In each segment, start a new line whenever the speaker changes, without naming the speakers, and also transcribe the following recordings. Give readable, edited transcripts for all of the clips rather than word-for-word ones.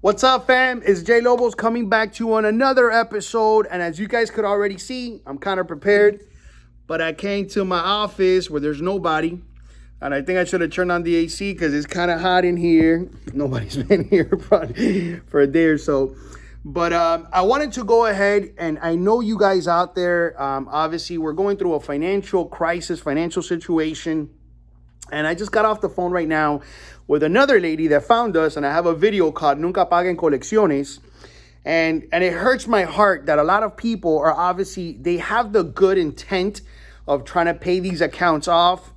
What's up, fam? It's J Lobos coming back to you on another episode. And as you guys could already see, I'm kind of prepared. But I came to my office where there's nobody. And I think I should have turned on the AC because it's kind of hot in here. Nobody's been here probably for a day or so. But I wanted to go ahead, and I know you guys out there, obviously we're going through a financial crisis, financial situation. And I just got off the phone right now with another lady that found us, and I have a video called Nunca Paguen Colecciones. And it hurts my heart that a lot of people are obviously, they have the good intent of trying to pay these accounts off.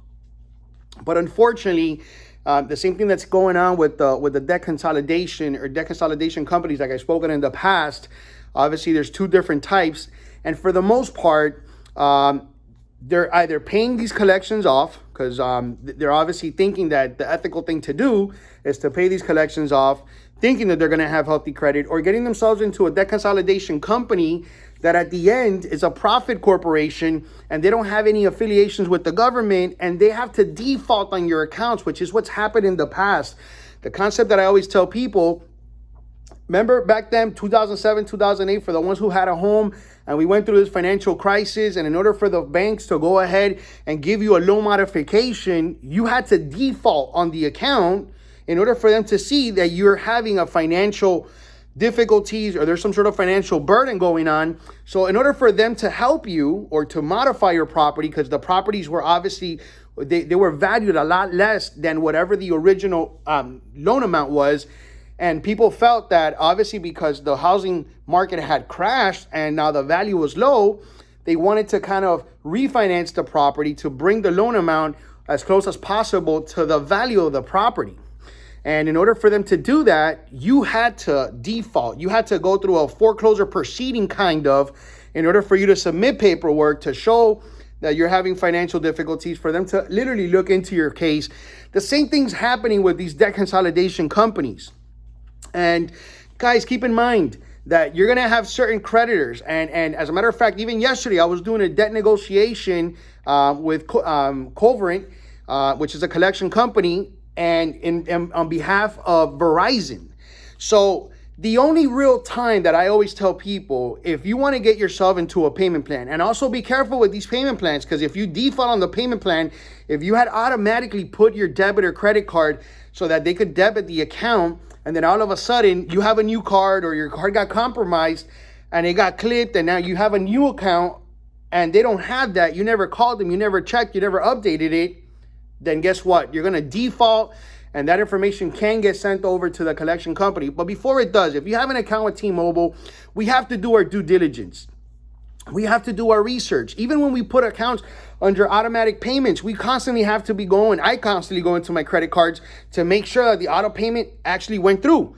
But unfortunately, the same thing that's going on with the debt consolidation or debt consolidation companies, like I've spoken in the past, obviously there's two different types. And for the most part, they're either paying these collections off because they're obviously thinking that the ethical thing to do is to pay these collections off, thinking that they're going to have healthy credit, or getting themselves into a debt consolidation company that at the end is a profit corporation and they don't have any affiliations with the government and they have to default on your accounts, which is what's happened in the past. The concept that I always tell people, remember back then, 2007, 2008, for the ones who had a home, and we went through this financial crisis, and in order for the banks to go ahead and give you a loan modification, you had to default on the account in order for them to see that you're having a financial difficulties or there's some sort of financial burden going on. So in order for them to help you or to modify your property, because the properties were obviously, they were valued a lot less than whatever the original loan amount was. And people felt that obviously because the housing market had crashed and now the value was low, they wanted to kind of refinance the property to bring the loan amount as close as possible to the value of the property. And in order for them to do that, you had to default. You had to go through a foreclosure proceeding kind of in order for you to submit paperwork to show that you're having financial difficulties, for them to literally look into your case. The same thing's happening with these debt consolidation companies. And guys, keep in mind that you're going to have certain creditors. And as a matter of fact, even yesterday, I was doing a debt negotiation with Coverant, which is a collection company, and on behalf of Verizon. So the only real time that I always tell people, if you want to get yourself into a payment plan, and also be careful with these payment plans, because if you default on the payment plan, if you had automatically put your debit or credit card so that they could debit the account, and then all of a sudden you have a new card or your card got compromised and it got clipped, and now you have a new account and they don't have that, you never called them, you never checked, you never updated it, then guess what? You're going to default, and that information can get sent over to the collection company. But before it does, if you have an account with T-Mobile, we have to do our due diligence. We have to do our research. Even when we put accounts under automatic payments, we constantly have to be going. I constantly go into my credit cards to make sure that the auto payment actually went through.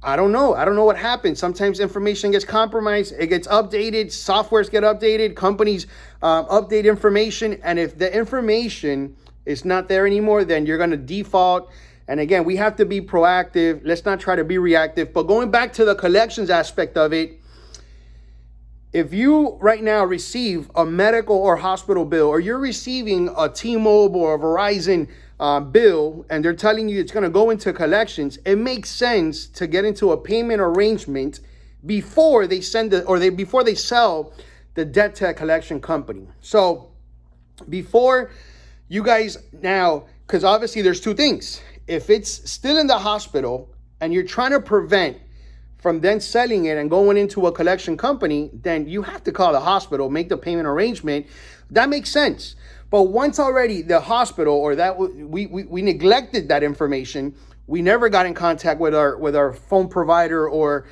I don't know what happens. Sometimes information gets compromised. It gets updated. Softwares get updated. Companies update information. And if the information is not there anymore, then you're going to default. And again, we have to be proactive. Let's not try to be reactive. But going back to the collections aspect of it, if you right now receive a medical or hospital bill, or you're receiving a T-Mobile or a Verizon bill, and they're telling you it's going to go into collections, it makes sense to get into a payment arrangement before they send it, before they sell the debt to a collection company. So before you guys now, because obviously there's two things. If it's still in the hospital and you're trying to prevent from then selling it and going into a collection company, then you have to call the hospital, make the payment arrangement. That makes sense. But once already the hospital or that we neglected that information, we never got in contact with our phone provider or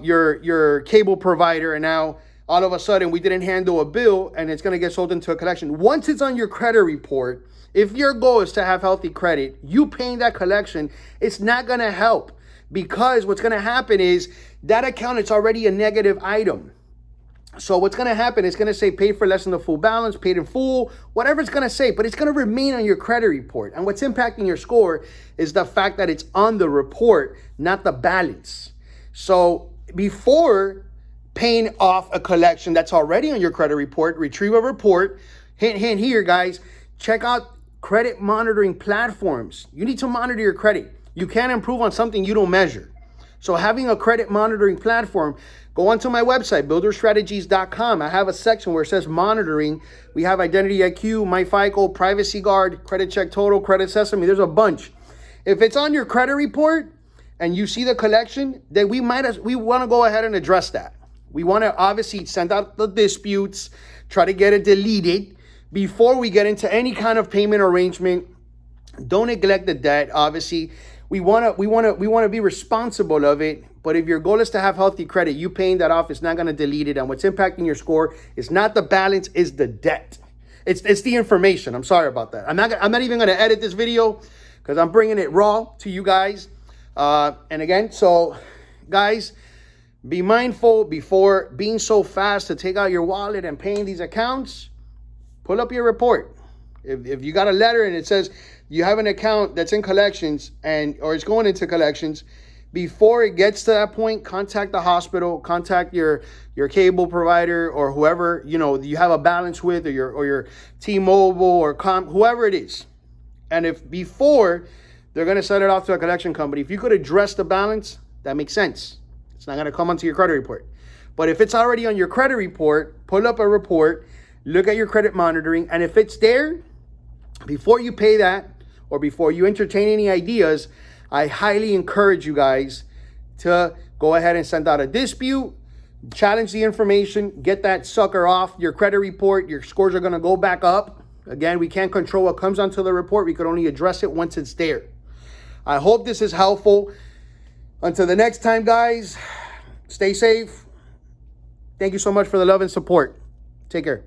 your cable provider, and now all of a sudden we didn't handle a bill and it's going to get sold into a collection. Once it's on your credit report, if your goal is to have healthy credit, you paying that collection, it's not going to help, because what's going to happen is that account is already a negative item. So what's going to happen is going to say paid for less than the full balance, paid in full, whatever it's going to say, but it's going to remain on your credit report. And what's impacting your score is the fact that it's on the report, not the balance. So before paying off a collection that's already on your credit report, retrieve a report. Hint here, guys. Check out credit monitoring platforms. You need to monitor your credit. You can't improve on something you don't measure. So having a credit monitoring platform, go onto my website, builderstrategies.com. I have a section where it says monitoring. We have Identity IQ, MyFICO, Privacy Guard, Credit Check Total, Credit Sesame. There's a bunch. If it's on your credit report and you see the collection, then we want to go ahead and address that. We want to obviously send out the disputes, try to get it deleted before we get into any kind of payment arrangement. Don't neglect the debt. Obviously, we want to be responsible of it. But if your goal is to have healthy credit, you paying that off is not going to delete it. And what's impacting your score is not the balance, is the debt. It's the information. I'm sorry about that. I'm not even going to edit this video because I'm bringing it raw to you guys. And again, so guys, be mindful before being so fast to take out your wallet and paying these accounts. Pull up your report. If you got a letter and it says you have an account that's in collections or it's going into collections, before it gets to that point, contact the hospital, contact your cable provider or whoever you have a balance with, or your T-Mobile or whoever it is. And if before they're going to send it off to a collection company, if you could address the balance, that makes sense. It's not going to come onto your credit report. But if it's already on your credit report, pull up a report, look at your credit monitoring, and if it's there, before you pay that or before you entertain any ideas, I highly encourage you guys to go ahead and send out a dispute, challenge the information, get that sucker off your credit report. Your scores are going to go back up. Again, we can't control what comes onto the report. We could only address it once it's there. I hope this is helpful. Until the next time, guys, stay safe. Thank you so much for the love and support. Take care.